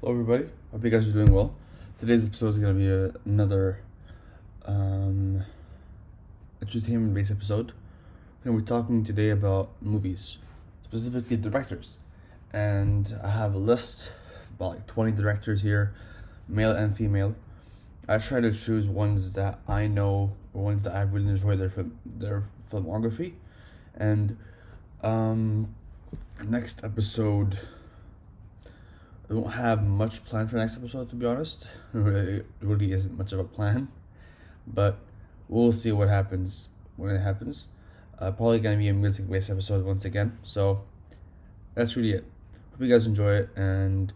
Hello, everybody. Hope you guys are doing well. Today's episode is going to be another entertainment-based episode. We're going to be talking today about movies, specifically directors. And I have a list of about like 20 directors here, male and female. I try to choose ones that I know or ones that I really enjoy their filmography. And next episode, I don't have much planned for next episode, to be honest. It really isn't much of a plan, but we'll see what happens when it happens. Probably gonna be a music-based episode once again. So that's really it. Hope you guys enjoy it, and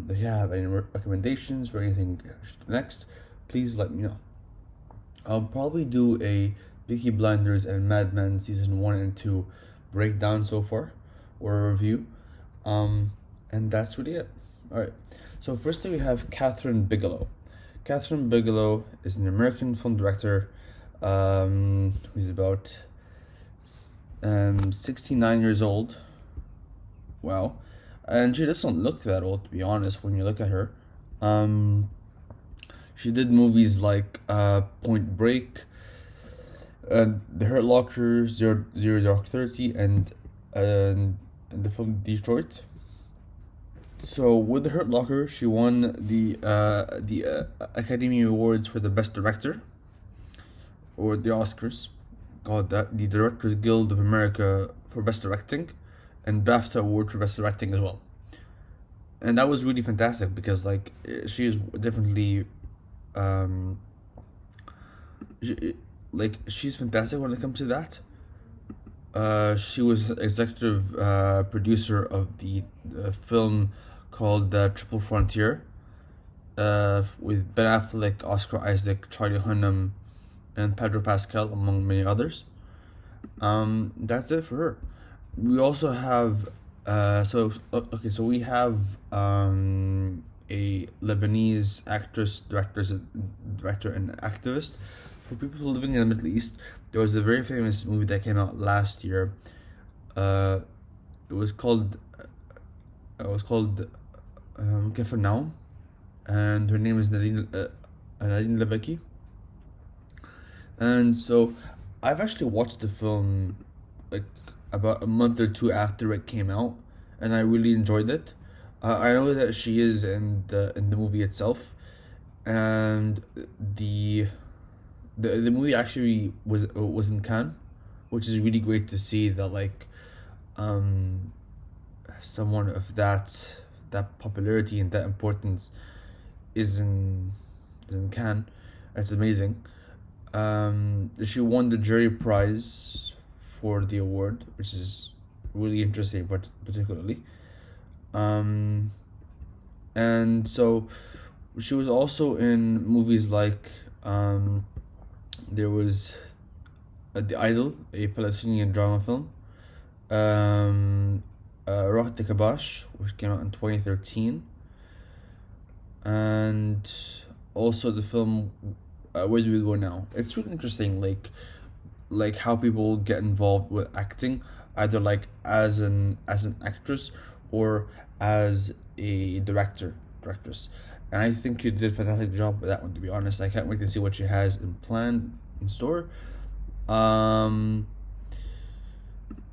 if you have any recommendations for anything next, please let me know. I'll probably do a Peaky Blinders and Mad Men season 1 and 2 breakdown so far, or a review. And that's really it. Alright, so firstly we have Catherine Bigelow. Catherine Bigelow is an American film director who's about 69 years old. Wow. And she doesn't look that old, to be honest, when you look at her. She did movies like Point Break, The Hurt Locker, Zero Dark 30, and the film Detroit. So with The Hurt Locker, she won the Academy Awards for the Best Director, or the Oscars, called that the Directors Guild of America for Best Directing, and BAFTA Award for Best Directing as well. And that was really fantastic because like she is definitely she's fantastic when it comes to that. She was executive producer of the film called Triple Frontier, with Ben Affleck, Oscar Isaac, Charlie Hunnam, and Pedro Pascal, among many others. That's it for her. We also have so we have a Lebanese actress, director, and activist. For people living in the Middle East, there was a very famous movie that came out last year. It was called Kafarnaum, and her name is Nadine Lebeki. And so I've actually watched the film like about a month or two after it came out, and I really enjoyed it. I know that she is in the movie itself, and the movie actually was in Cannes, which is really great to see that like someone of that popularity and that importance is in Cannes. It's amazing. She won the jury prize for the award, which is really interesting, but particularly. And so she was also in movies like there was The Idol, a Palestinian drama film. Rohat Kabash, which came out in 2013. And also the film Where Do We Go Now? It's really interesting, like how people get involved with acting, either like as an actress or as a directress. And I think you did a fantastic job with that one, to be honest. I can't wait to see what she has in store. Other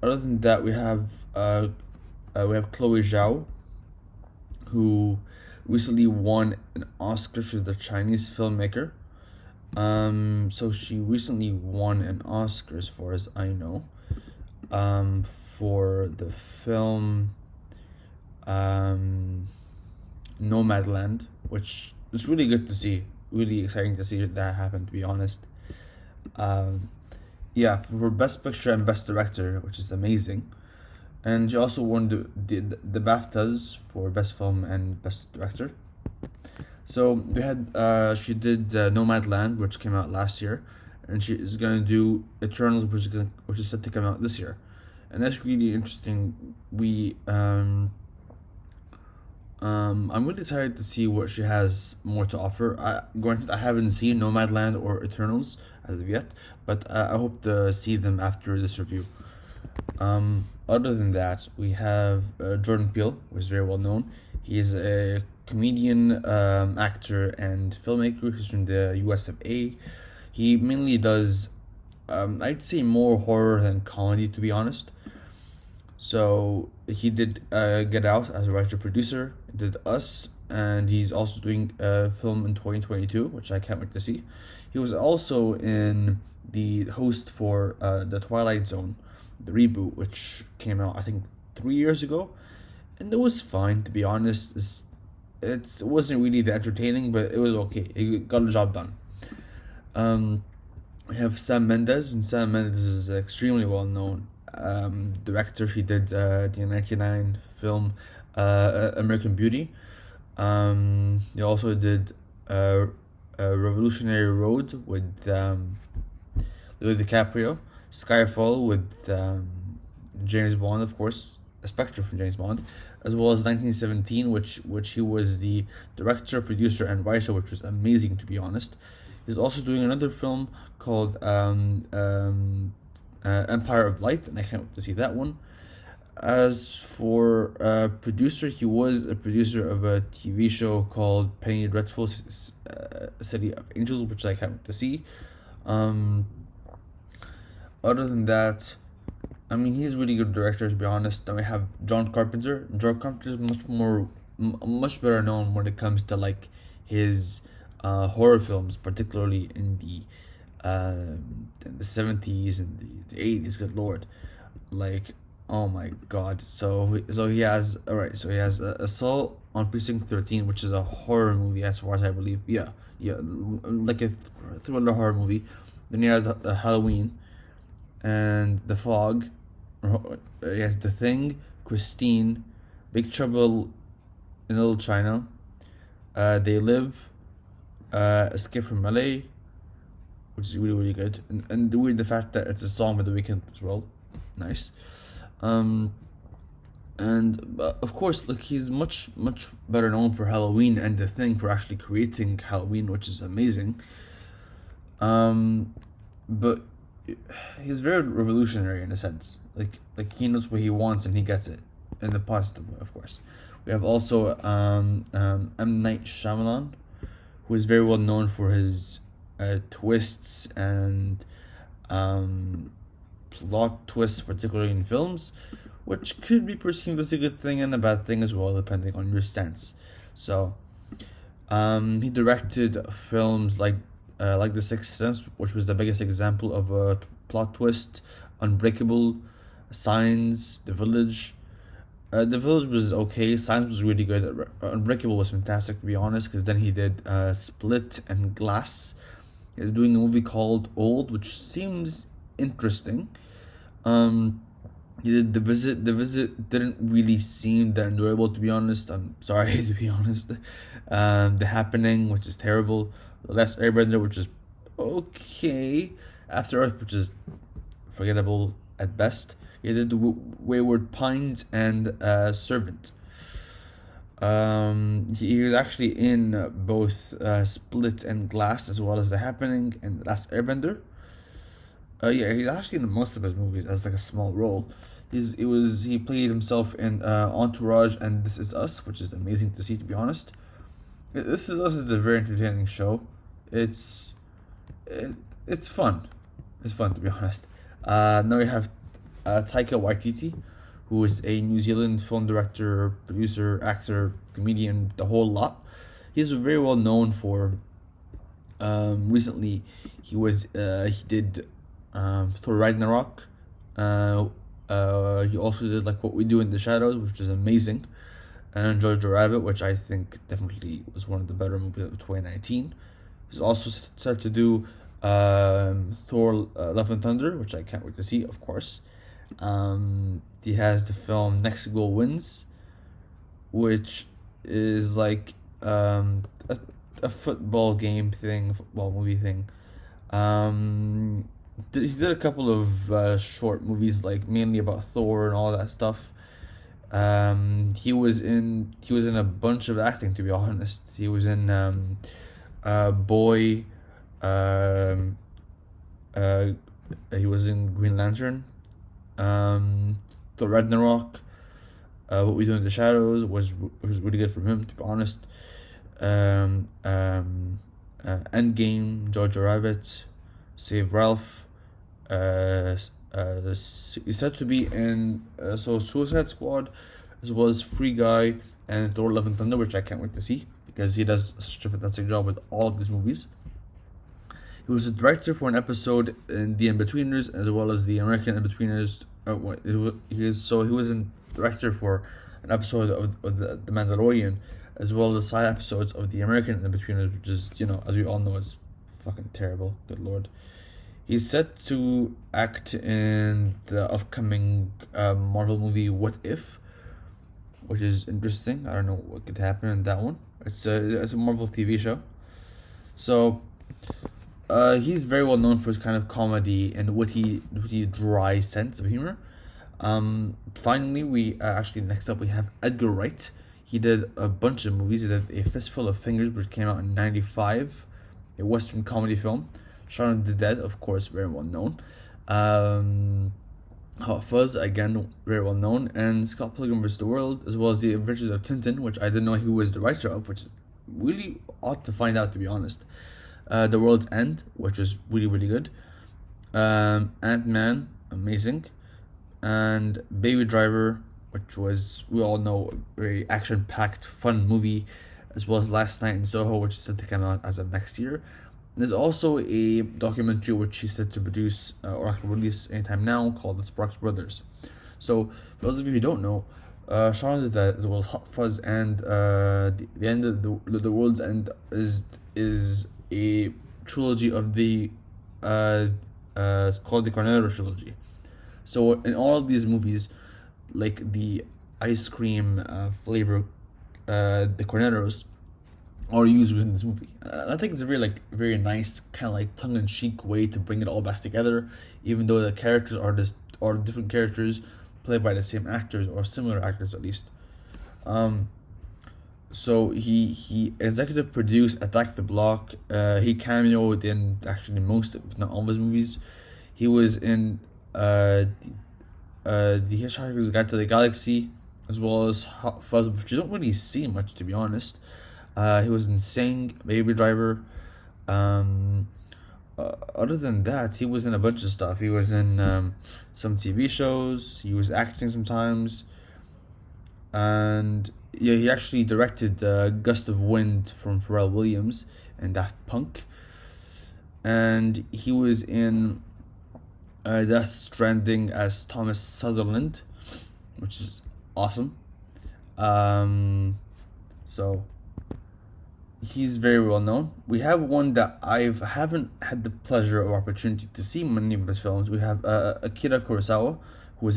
than that, we have Chloe Zhao, who recently won an Oscar. She's the Chinese filmmaker. So she recently won an Oscar, as far as I know, for the film Nomadland, which is really good to see. Really exciting to see that happen, to be honest. Yeah, for Best Picture and Best Director, which is amazing. And she also won the BAFTAs for Best Film and Best Director. So we had she did Nomadland, which came out last year, and she is gonna do Eternals, which is set to come out this year, and that's really interesting. I'm really excited to see what she has more to offer. Granted, I haven't seen Nomadland or Eternals as of yet, but I hope to see them after this review. Other than that, we have Jordan Peele, who is very well known. He's a comedian, actor, and filmmaker. He's from the US of A. He mainly does, I'd say, more horror than comedy, to be honest. So he did Get Out as a writer producer, did Us, and he's also doing a film in 2022, which I can't wait to see. He was also in the host for The Twilight Zone, the reboot, which came out, I think, 3 years ago. And it was fine, to be honest. It wasn't really that entertaining, but it was okay. It got the job done. Um, we have Sam Mendes, and Sam Mendes is extremely well known director. He did the '99 film American Beauty. He also did Revolutionary Road with Leo DiCaprio, Skyfall with James Bond, of course, a Spectre from James Bond, as well as 1917, which he was the director, producer, and writer, which was amazing, to be honest. He's also doing another film called Empire of Light, and I can't wait to see that one. As for producer, he was a producer of a TV show called Penny Dreadful City of Angels, which I can't wait to see. Um, Other than that, I mean, he's a really good director, to be honest. Then we have John Carpenter. John Carpenter is much better known when it comes to like his horror films, particularly in the 70s and the 80s. Good lord, like, oh my god. So he has, all right. So he has Assault on Precinct 13, which is a horror movie as far as I believe. Yeah, yeah, like a thriller horror movie. Then he has Halloween and The Fog. He has The Thing, Christine, Big Trouble in Little China, They Live, Escape from LA, which is really really good, and the fact that it's a song by The Weeknd as well, nice. Um, and of course, like, he's much better known for Halloween and The Thing, for actually creating Halloween, which is amazing. Um, but he's very revolutionary in a sense. Like he knows what he wants and he gets it in a positive way, of course. We have also M Night Shyamalan, who is very well known for his twists and um, plot twists, particularly in films, which could be perceived as a good thing and a bad thing as well, depending on your stance. So, he directed films like The Sixth Sense, which was the biggest example of a plot twist. Unbreakable, Signs, The Village. The Village was okay. Signs was really good. Unbreakable was fantastic, to be honest, because then he did Split and Glass. He's doing a movie called Old, which seems interesting. Um, he did The Visit. The Visit didn't really seem that enjoyable, to be honest. I'm sorry, to be honest. The Happening, which is terrible. The Last Airbender, which is okay. After Earth, which is forgettable at best. He did Wayward Pines and Servant. He was actually in both Split and Glass, as well as The Happening and Last Airbender. Yeah, he's actually in most of his movies as like a small role. He played himself in Entourage and This Is Us, which is amazing to see, to be honest. This Is Us is a very entertaining show. It's it's fun. It's fun, to be honest. Now we have Taika Waititi, who is a New Zealand film director, producer, actor, comedian, the whole lot. He's very well known for. Recently, he did Thor Ragnarok. He also did like What We Do in the Shadows, which is amazing, and Jojo Rabbit, which I think definitely was one of the better movies of 2019. He's also set to do Thor Love and Thunder, which I can't wait to see, of course. He has the film Mexico Wins, which is like a football game thing, football movie thing. He did a couple of short movies, like mainly about Thor and all that stuff. He was in a bunch of acting, to be honest. He was in Boy. Um, uh, he was in Green Lantern. The Ragnarok. What We Do in the Shadows was really good from him, to be honest. Um, um, Endgame, Jojo Rabbit, Save Ralph. He's said to be in Suicide Squad, as well as Free Guy and Thor: Love and Thunder, which I can't wait to see because he does such a fantastic job with all of these movies. He was a director for an episode in The Inbetweeners, as well as the American Inbetweeners. He was a director for an episode of the Mandalorian, as well as side episodes of the American Inbetweeners, which is, as we all know, is fucking terrible. Good lord. He's set to act in the upcoming Marvel movie What If, which is interesting. I don't know what could happen in that one. It's a Marvel TV show. So he's very well known for his kind of comedy and witty, dry sense of humor. Finally, we actually next up we have Edgar Wright. He did a bunch of movies. He did A Fistful of Fingers, which came out in '95, a Western comedy film. Shaun of the Dead, of course, very well known. Hot Fuzz, again, very well known. And Scott Pilgrim vs. the World, as well as The Adventures of Tintin, which I didn't know he was the writer of, which is really odd to find out, to be honest. The World's End, which was really, really good. Ant-Man, amazing. And Baby Driver, which was, we all know, a very action-packed, fun movie, as well as Last Night in Soho, which is set to come out as of next year. There's also a documentary which he's set to produce or actually release anytime now called The Sparks Brothers. So, for those of you who don't know, Shaun of the Dead, as well as Hot Fuzz and the end of the World's End is a trilogy of the it's called the Cornetto trilogy. So in all of these movies, like the ice cream flavor, the Cornettos are used within this movie. I think it's a very nice kind of like tongue in cheek way to bring it all back together, even though the characters are different characters played by the same actors or similar actors at least. So he executive produced Attack the Block. He cameoed in actually most, if not all, of his movies. He was in the Hitchhiker's Guide to the Galaxy, as well as Hot Fuzz, which you don't really see much, to be honest. He was in Sing, Baby Driver. Other than that, he was in a bunch of stuff. He was in some TV shows. He was acting sometimes, and yeah, he actually directed Gust of Wind from Pharrell Williams and Daft Punk, and he was in Death Stranding as Thomas Sutherland, which is awesome. So he's very well known. We have one that I haven't had the pleasure or opportunity to see many of his films. We have Akira Kurosawa, who is a